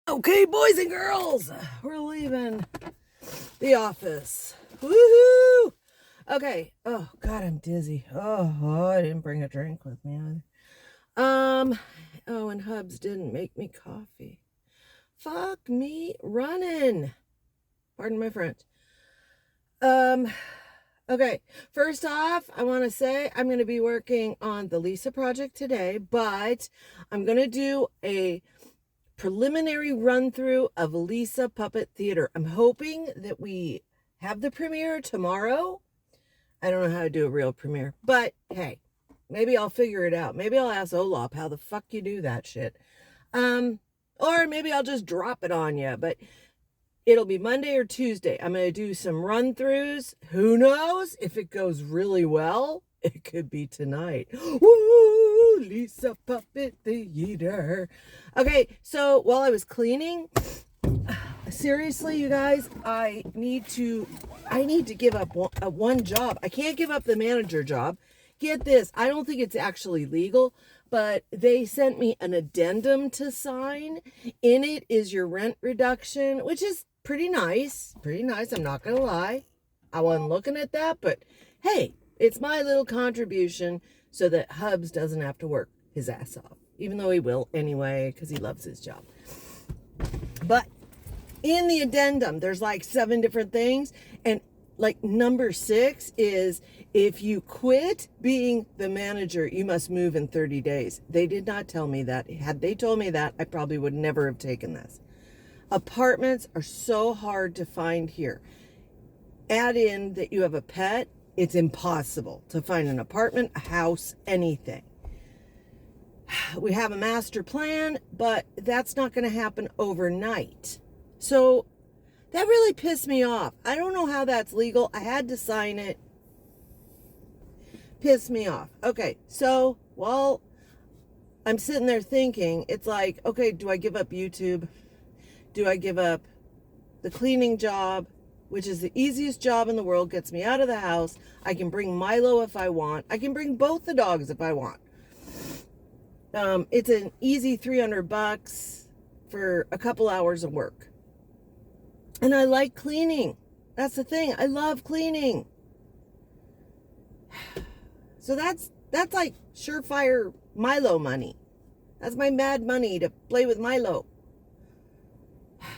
Okay, boys and girls, we're leaving the office. Woohoo! Okay. Oh God, I'm dizzy. Oh, I didn't bring a drink with me either. Oh, and Hubs didn't make me coffee. Fuck me running. Pardon my French. Okay. First off, I want to say I'm going to be working on the Lisa project today, but I'm going to do a preliminary run through of Lisa Puppet Theater. I'm hoping that we have the premiere tomorrow. I don't know how to do a real premiere, but hey, maybe I'll figure it out. Maybe I'll ask Olaf how the fuck you do that shit. Or maybe I'll just drop it on you, but it'll be Monday or Tuesday. I'm going to do some run throughs. Who knows if it goes really well? It could be tonight. Woo! Lisa Puppet Theater. Okay, so while I was cleaning, seriously, you guys, I need to give up one job. I can't give up the manager job. Get this, I don't think it's actually legal, but they sent me an addendum to sign. In it is your rent reduction, which is pretty nice. Pretty nice, I'm not gonna lie. I wasn't looking at that, but hey, it's my little contribution so that Hubs doesn't have to work his ass off, even though he will anyway, because he loves his job. But in the addendum, there's like 7 different things, and like number 6 is if you quit being the manager, you must move in 30 days. They did not tell me that. Had they told me that, I probably would never have taken this. Apartments are so hard to find here. Add in that you have a pet, it's impossible to find an apartment, a house, anything. We have a master plan, but that's not going to happen overnight. So that really pissed me off. I don't know how that's legal. I had to sign it. Pissed me off. Okay, so while I'm sitting there thinking, it's like, okay, do I give up YouTube? Do I give up the cleaning job, which is the easiest job in the world, gets me out of the house. I can bring Milo if I want. I can bring both the dogs if I want. It's an easy $300 for a couple hours of work. And I like cleaning. That's the thing. I love cleaning. So that's like surefire Milo money. That's my mad money to play with Milo.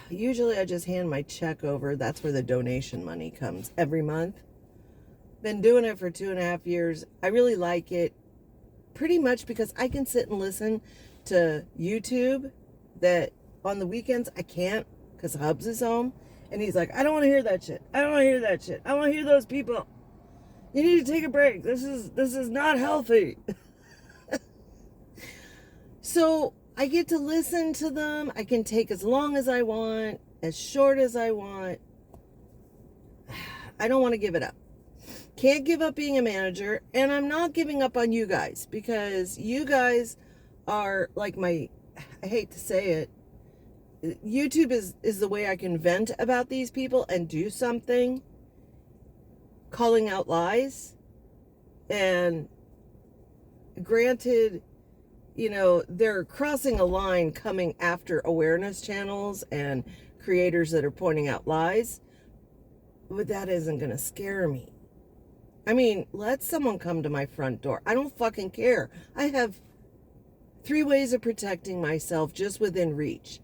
Usually I just hand my check over. That's where the donation money comes every month. Been doing it for 2.5 years. I really like it. Pretty much because I can sit and listen to YouTube that on the weekends I can't because Hubs is home. And he's like, I don't want to hear that shit. I don't want to hear that shit. I want to hear those people. You need to take a break. This is not healthy. So I get to listen to them. I can take as long as I want, as short as I want. I don't want to give it up. Can't give up being a manager, and I'm not giving up on you guys because you guys are like I hate to say it, YouTube is the way I can vent about these people and do something, calling out lies. And granted, they're crossing a line coming after awareness channels and creators that are pointing out lies, but that isn't going to scare me. I mean, let someone come to my front door. I don't fucking care. I have 3 ways of protecting myself just within reach.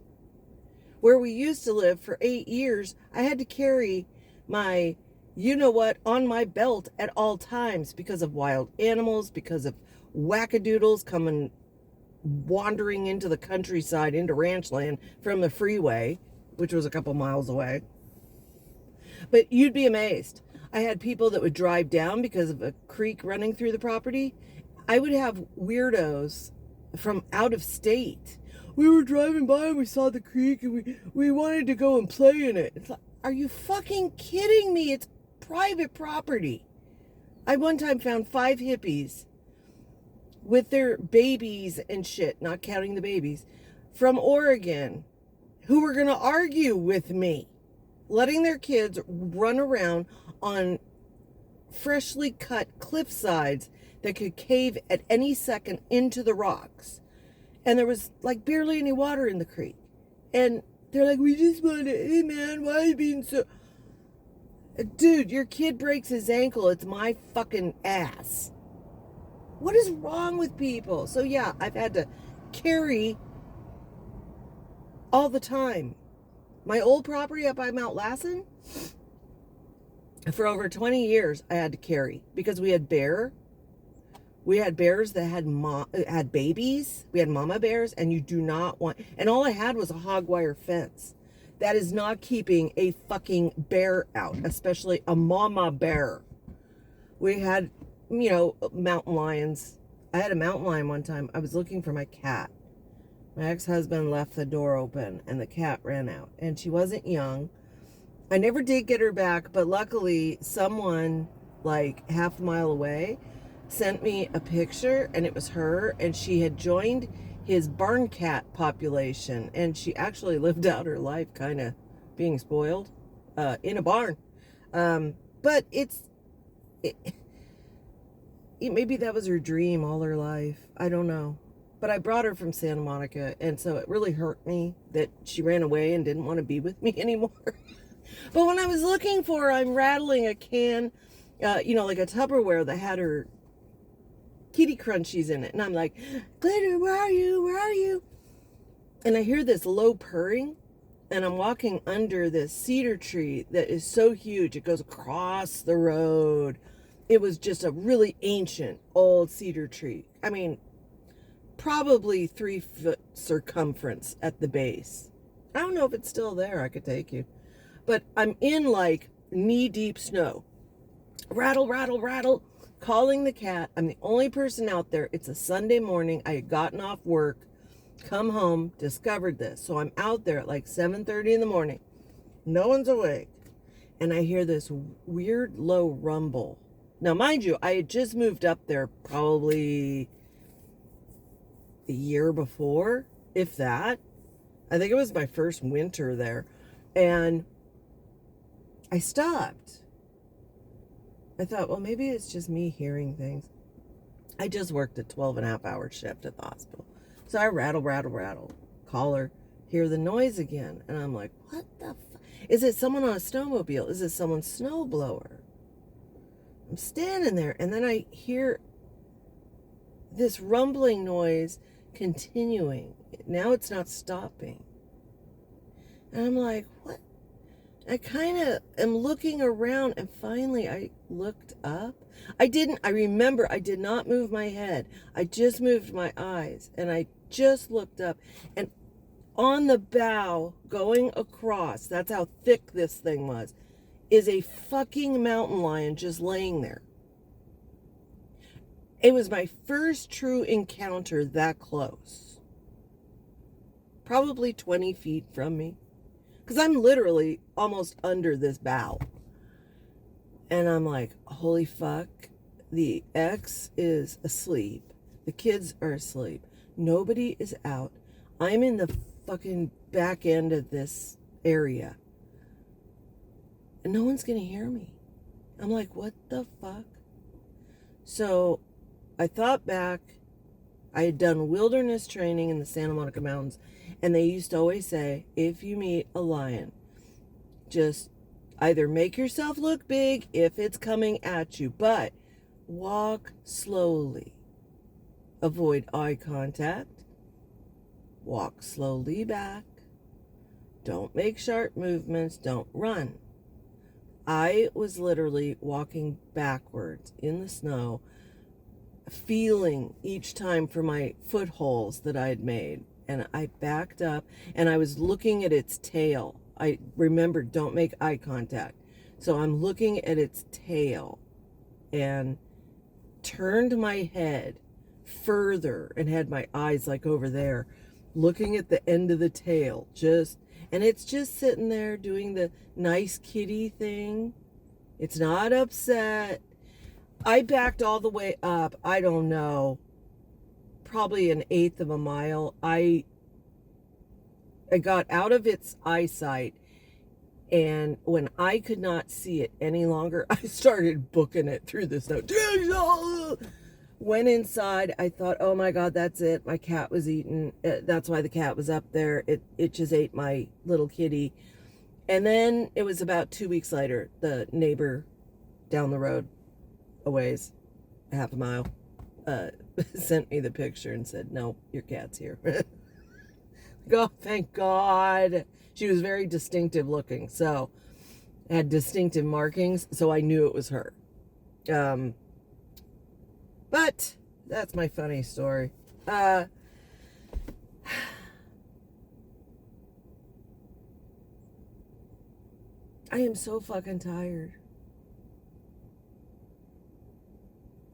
Where we used to live for 8 years, I had to carry my you-know-what on my belt at all times because of wild animals, because of wackadoodles coming wandering into the countryside, into ranch land from the freeway, which was a couple miles away. But you'd be amazed. I had people that would drive down because of a creek running through the property. I would have weirdos from out of state. We were driving by and we saw the creek and we wanted to go and play in it. It's like, are you fucking kidding me? It's private property. I one time found 5 hippies with their babies and shit, not counting the babies, from Oregon, who were going to argue with me, letting their kids run around on freshly cut cliff sides that could cave at any second into the rocks. And there was like barely any water in the creek. And They're like, we just want to, hey man, why are you being so... Dude, your kid breaks his ankle. It's my fucking ass. What is wrong with people? So yeah, I've had to carry all the time. My old property up by Mount Lassen, for over 20 years, I had to carry because we had bears that had babies. We had mama bears, and you do not want... And all I had was a hog wire fence. That is not keeping a fucking bear out, especially a mama bear. We had, mountain lions. I had a mountain lion one time. I was looking for my cat. My ex-husband left the door open, and the cat ran out. And she wasn't young. I never did get her back, but luckily someone, like half a mile away, sent me a picture, and it was her, and she had joined his barn cat population, and she actually lived out her life kind of being spoiled in a barn. But maybe that was her dream all her life. I don't know. But I brought her from Santa Monica, and so it really hurt me that she ran away and didn't want to be with me anymore. But when I was looking for her, I'm rattling a can, like a Tupperware that had her kitty crunchies in it. And I'm like, Glitter, where are you? Where are you? And I hear this low purring, and I'm walking under this cedar tree that is so huge. It goes across the road. It was just a really ancient old cedar tree. I mean, probably 3-foot circumference at the base. I don't know if it's still there. I could take you. But I'm in like knee-deep snow. Rattle, rattle, rattle. Calling the cat. I'm the only person out there. It's a Sunday morning. I had gotten off work, come home, discovered this. So I'm out there at like 7:30 in the morning. No one's awake. And I hear this weird low rumble. Now, mind you, I had just moved up there probably a year before, if that. I think it was my first winter there. And I stopped. I thought, well, maybe it's just me hearing things. I just worked a 12-and-a-half-hour shift at the hospital. So I rattle, rattle, rattle. Call her, hear the noise again. And I'm like, what the fuck? Is it someone on a snowmobile? Is it someone's snowblower? I'm standing there, and then I hear this rumbling noise continuing. Now it's not stopping. And I'm like, what? I kind of am looking around, and finally I looked up. I remember I did not move my head. I just moved my eyes, and I just looked up, and on the bow going across, that's how thick this thing was, is a fucking mountain lion just laying there. It was my first true encounter that close. Probably 20 feet from me. Because I'm literally almost under this bough. And I'm like, holy fuck. The ex is asleep. The kids are asleep. Nobody is out. I'm in the fucking back end of this area. And no one's going to hear me. I'm like, what the fuck? So I thought back. I had done wilderness training in the Santa Monica Mountains. And they used to always say, if you meet a lion, just either make yourself look big if it's coming at you, but walk slowly. Avoid eye contact. Walk slowly back. Don't make sharp movements. Don't run. I was literally walking backwards in the snow, feeling each time for my footholds that I'd made. And I backed up, and I was looking at its tail. I remembered, don't make eye contact. So I'm looking at its tail and turned my head further and had my eyes like over there, looking at the end of the tail. And it's just sitting there doing the nice kitty thing. It's not upset. I backed all the way up. I don't know. Probably 1/8 of a mile. I got out of its eyesight, and when I could not see it any longer, I started booking it through the snow. Went inside. I thought, oh my God, that's it. My cat was eaten. That's why the cat was up there. It just ate my little kitty. And then it was about 2 weeks later, the neighbor down the road, a ways, a half a mile, sent me the picture and said, no, your cat's here. Oh, thank God. She was very distinctive looking, so had distinctive markings, so I knew it was her. But that's my funny story. I am so fucking tired.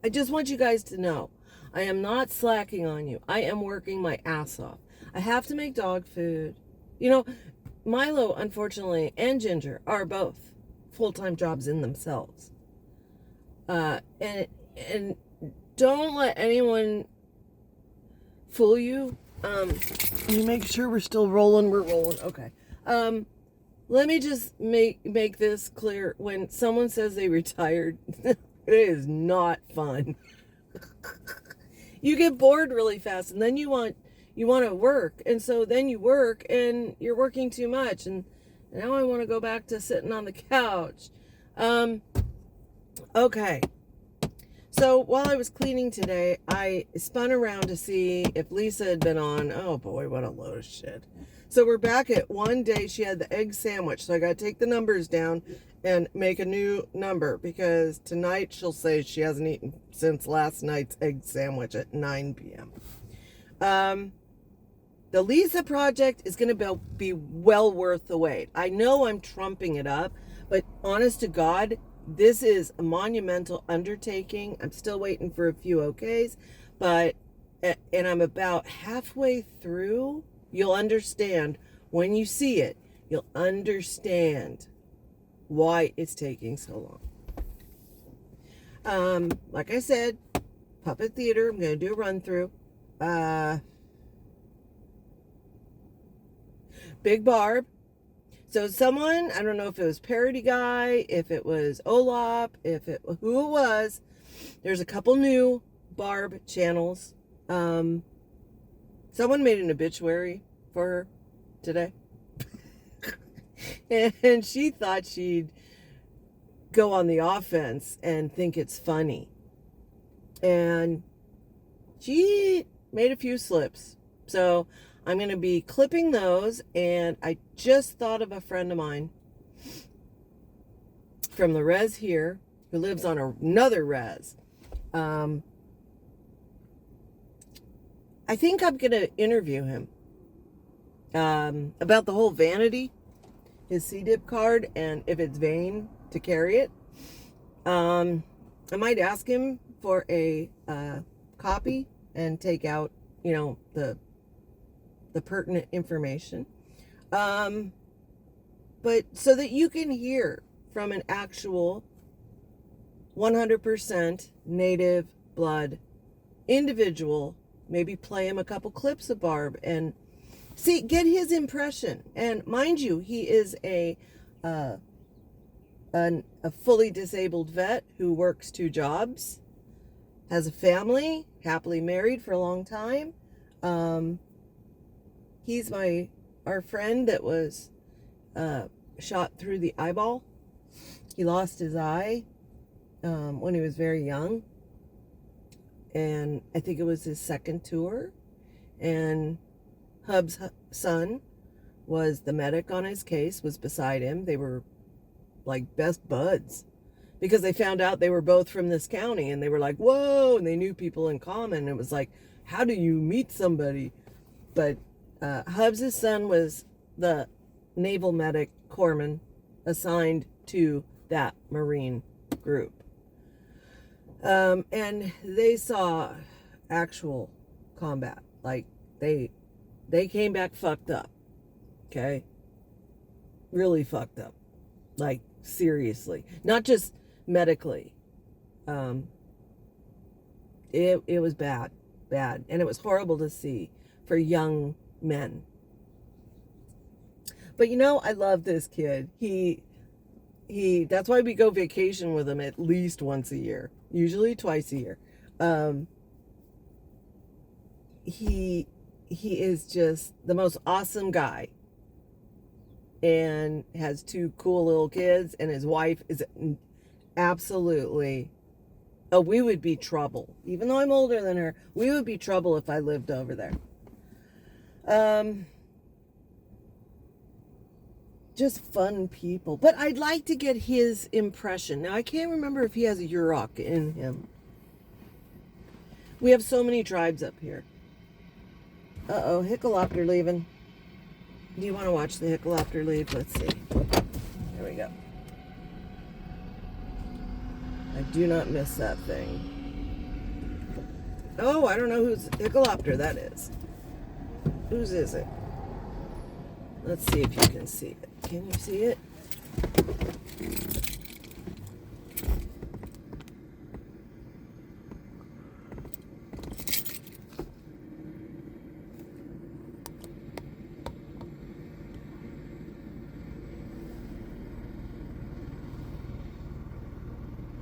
I just want you guys to know, I am not slacking on you. I am working my ass off. I have to make dog food. You know, Milo, unfortunately, and Ginger are both full-time jobs in themselves. And don't let anyone fool you. Let me make sure we're still rolling. We're rolling. Okay. Let me just make this clear. When someone says they retired, it is not fun. You get bored really fast, and then you want to work, and so then you work, and you're working too much, and now I want to go back to sitting on the couch. Okay. So while I was cleaning today, I spun around to see if Lisa had been on. Oh boy, what a load of shit. So we're back at one day she had the egg sandwich. So I got to take the numbers down and make a new number, because tonight she'll say she hasn't eaten since last night's egg sandwich at 9 p.m. The Lisa project is going to be well worth the wait. I know I'm trumping it up, but honest to God, this is a monumental undertaking. I'm still waiting for a few okays, and I'm about halfway through. You'll understand when you see it. You'll understand why it's taking so long. Like I said, puppet theater. I'm going to do a run through. Big Barb. So someone, I don't know if it was Parody Guy, if it was Olap, who it was, there's a couple new Barb channels. Someone made an obituary for her today. And she thought she'd go on the offense and think it's funny. And she made a few slips. So I'm going to be clipping those, and I just thought of a friend of mine from the res here who lives on another res. I think I'm going to interview him about the whole vanity, his C-dip card, and if it's vain to carry it. I might ask him for a copy and take out, the pertinent information, but so that you can hear from an actual 100% native blood individual. Maybe play him a couple clips of Barb and get his impression. And mind you, he is a fully disabled vet who works 2 jobs, has a family, happily married for a long time. He's our friend that was shot through the eyeball. He lost his eye when he was very young. And I think it was his second tour. And Hub's son was the medic on his case, was beside him. They were like best buds, because they found out they were both from this county, and they were like, whoa, and they knew people in common. It was like, how do you meet somebody? But Hubs' son was the naval medic corpsman assigned to that Marine group. And they saw actual combat. Like, they came back fucked up. Okay? Really fucked up. Like, seriously. Not just medically. It was bad. Bad. And it was horrible to see for young men. But I love this kid. He that's why we go vacation with him at least once a year, usually twice a year. he is just the most awesome guy, and has two cool little kids, and his wife is absolutely, oh, we would be trouble. Even though I'm older than her, we would be trouble if I lived over there. Just fun people. But I'd like to get his impression. Now, I can't remember if he has a Yurok in him. We have so many tribes up here. Uh-oh, Hickalopter leaving. Do you want to watch the Hickalopter leave? Let's see. There we go. I do not miss that thing. Oh, I don't know whose Hickalopter that is. Whose is it? Let's see if you can see it. Can you see it?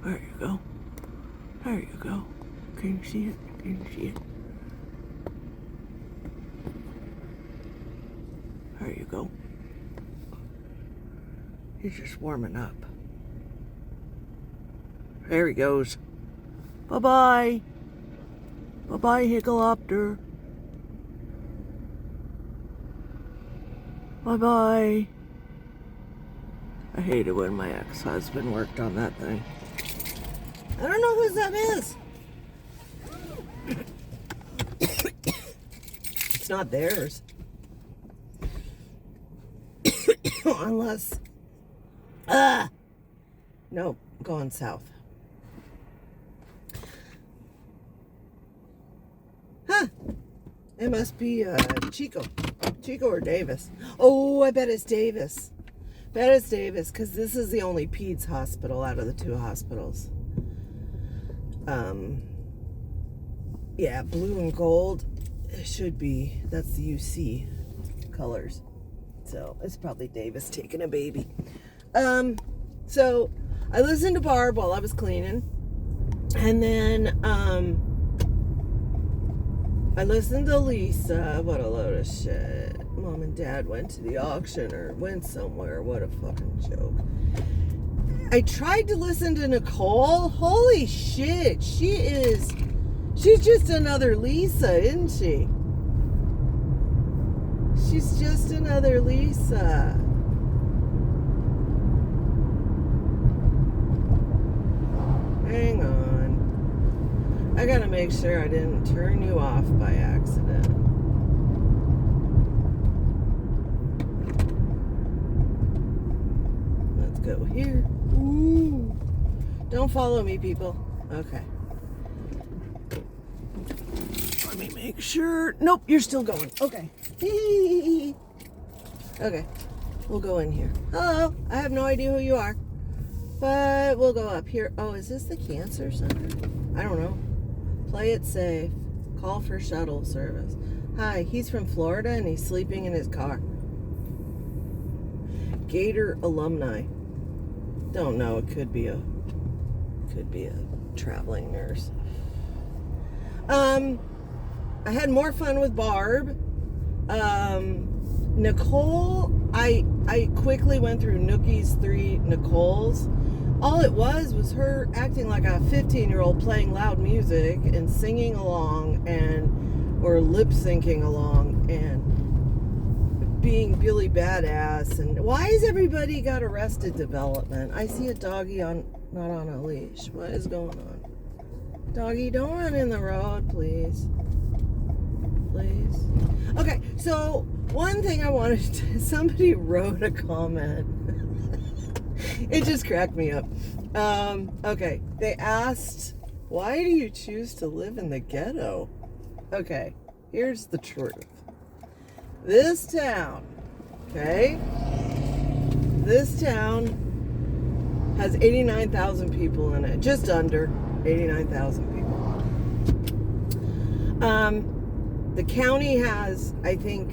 There you go. There you go. Can you see it? Can you see it? There you go. He's just warming up. There he goes. Bye-bye. Bye-bye, Hickalopter. Bye-bye. I hated when my ex-husband worked on that thing. I don't know whose that is. It's not theirs. Unless... No, going south. Huh. It must be Chico. Chico or Davis. Oh, I bet it's Davis. Bet it's Davis, because this is the only peds hospital out of the two hospitals. Yeah, blue and gold. It should be. That's the UC colors. So it's probably Davis taking a baby. So I listened to Barb while I was cleaning. And then I listened to Lisa. What a load of shit. Mom and Dad went to the auction or went somewhere. What a fucking joke. I tried to listen to Nicole. Holy shit. She's just another Lisa, isn't she? She's just another Lisa. Hang on. I gotta make sure I didn't turn you off by accident. Let's go here. Ooh. Don't follow me, people. Okay. Let me make sure. Nope, you're still going. Okay. Okay. We'll go in here. Hello. I have no idea who you are. But we'll go up here. Oh, is this the cancer center? I don't know. Play it safe. Call for shuttle service. Hi, he's from Florida and he's sleeping in his car. Gator alumni. Don't know. It could be a traveling nurse. I had more fun with Barb. Nicole, I quickly went through Nookie's 3 Nicoles. All it was her acting like a 15-year-old playing loud music and singing along or lip syncing along and being Billy Badass. And why has everybody got Arrested Development? I see a doggy not on a leash. What is going on? Doggy, don't run in the road, please. Please. Okay, so one thing I wanted to... Somebody wrote a comment. It just cracked me up. Okay, they asked, why do you choose to live in the ghetto? Okay, here's the truth. This town, okay? This town has 89,000 people in it. Just under 89,000 people. The county has, I think,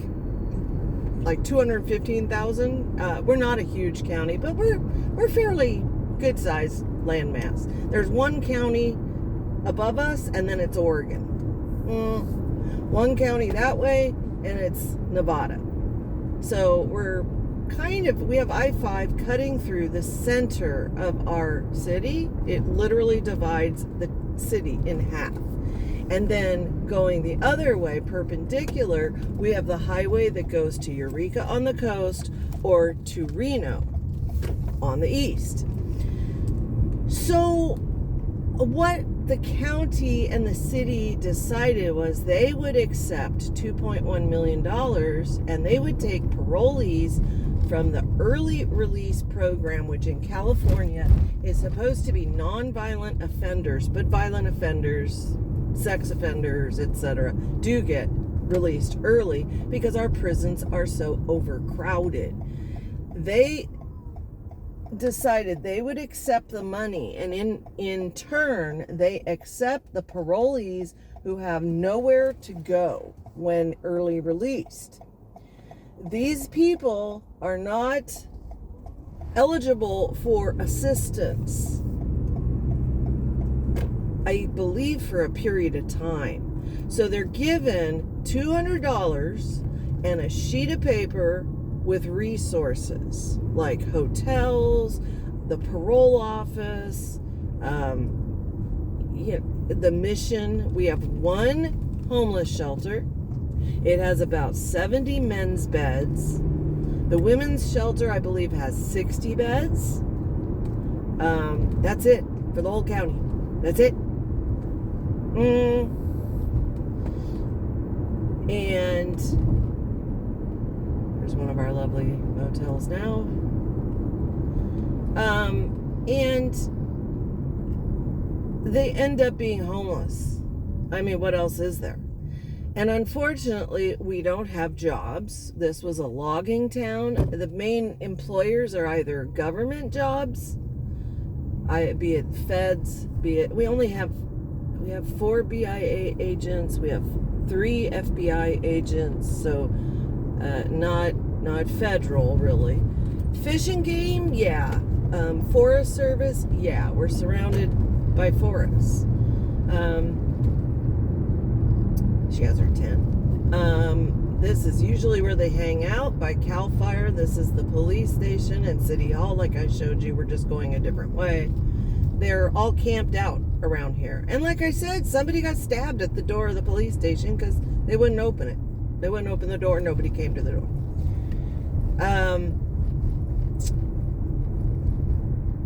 like 215,000. We're not a huge county, but we're fairly good sized landmass. There's one county above us, and then it's Oregon. One county that way, and it's Nevada. So we have I-5 cutting through the center of our city. It literally divides the city in half. And then going the other way, perpendicular, we have the highway that goes to Eureka on the coast or to Reno on the east. So what the county and the city decided was they would accept $2.1 million and they would take parolees from the early release program, which in California is supposed to be non-violent offenders, but violent offenders, sex offenders, etc., do get released early because our prisons are so overcrowded. They decided they would accept the money, and in turn they accept the parolees who have nowhere to go when early released. These people are not eligible for assistance, I believe, for a period of time. So they're given $200 and a sheet of paper with resources like hotels, the parole office, the mission. We have one homeless shelter. It has about 70 men's beds. The women's shelter, I believe, has 60 beds. That's it for the whole county. That's it. And there's one of our lovely motels now. And they end up being homeless. I mean, what else is there? And unfortunately, we don't have jobs. This was a logging town. The main employers are either government jobs, be it feds, be it, we have 4 BIA agents, we have 3 FBI agents, so not federal really. Fish and game, yeah. Forest Service, yeah. We're surrounded by forests. She has her tent. This is usually where they hang out, by CAL FIRE. This is the police station and City Hall, like I showed you. We're just going a different way. They're all camped out around here. And like I said, somebody got stabbed at the door of the police station because they wouldn't open it. They wouldn't open the door. Nobody came to the door.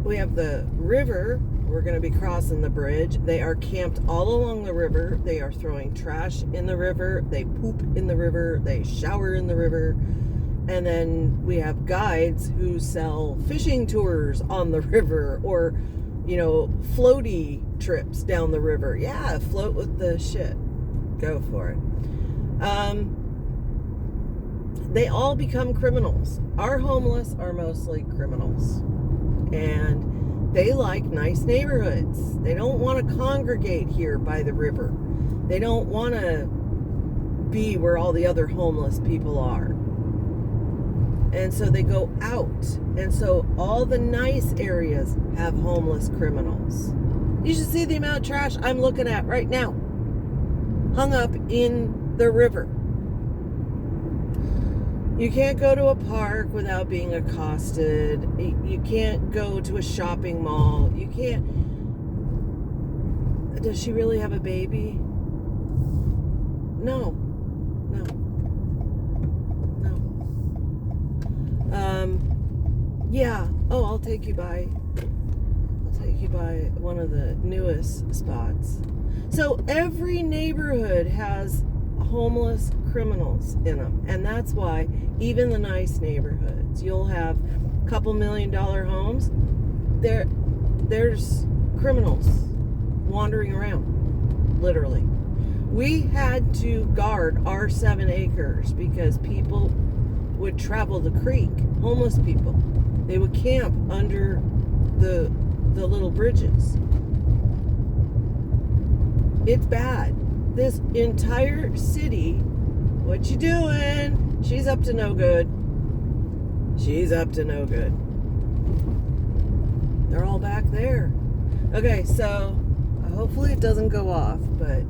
We have the river. We're going to be crossing the bridge. They are camped all along the river. They are throwing trash in the river. They poop in the river. They shower in the river. And then we have guides who sell fishing tours on the river, or, floaty trips down the river. Yeah, float with the shit. Go for it. They all become criminals. Our homeless are mostly criminals. And they like nice neighborhoods. They don't want to congregate here by the river. They don't want to be where all the other homeless people are. And so they go out. And so all the nice areas have homeless criminals. You should see the amount of trash I'm looking at right now, hung up in the river. You can't go to a park without being accosted. You can't go to a shopping mall. You can't. Does she really have a baby? No. Yeah. Oh, I'll take you by one of the newest spots. So every neighborhood has homeless criminals in them, and that's why even the nice neighborhoods, you'll have a couple $1 million homes, there's criminals wandering around, literally. We had to guard our 7 acres because people would travel the creek, homeless people. They would camp under the little bridges. It's bad. This entire city, what you doing? She's up to no good. They're all back there. Okay, so hopefully it doesn't go off, but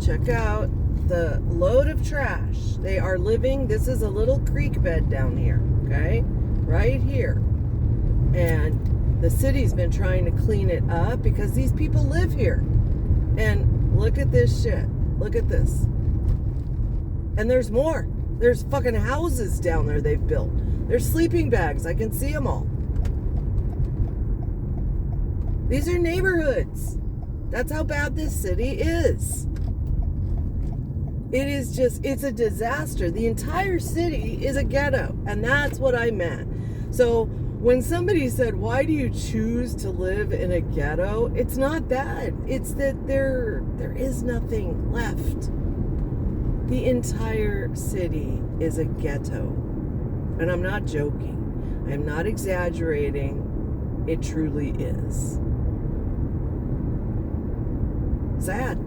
check out the load of trash. They are living, this is a little creek bed down here, okay? Right here. And the city's been trying to clean it up because these people live here. And look at this shit. Look at this. And there's more. There's fucking houses down there they've built. There's sleeping bags. I can see them all. These are neighborhoods. That's how bad this city is. It is just, it's a disaster. The entire city is a ghetto. And that's what I meant. So when somebody said, why do you choose to live in a ghetto? It's not that. It's that there is nothing left. The entire city is a ghetto. And I'm not joking. I'm not exaggerating. It truly is. Sad.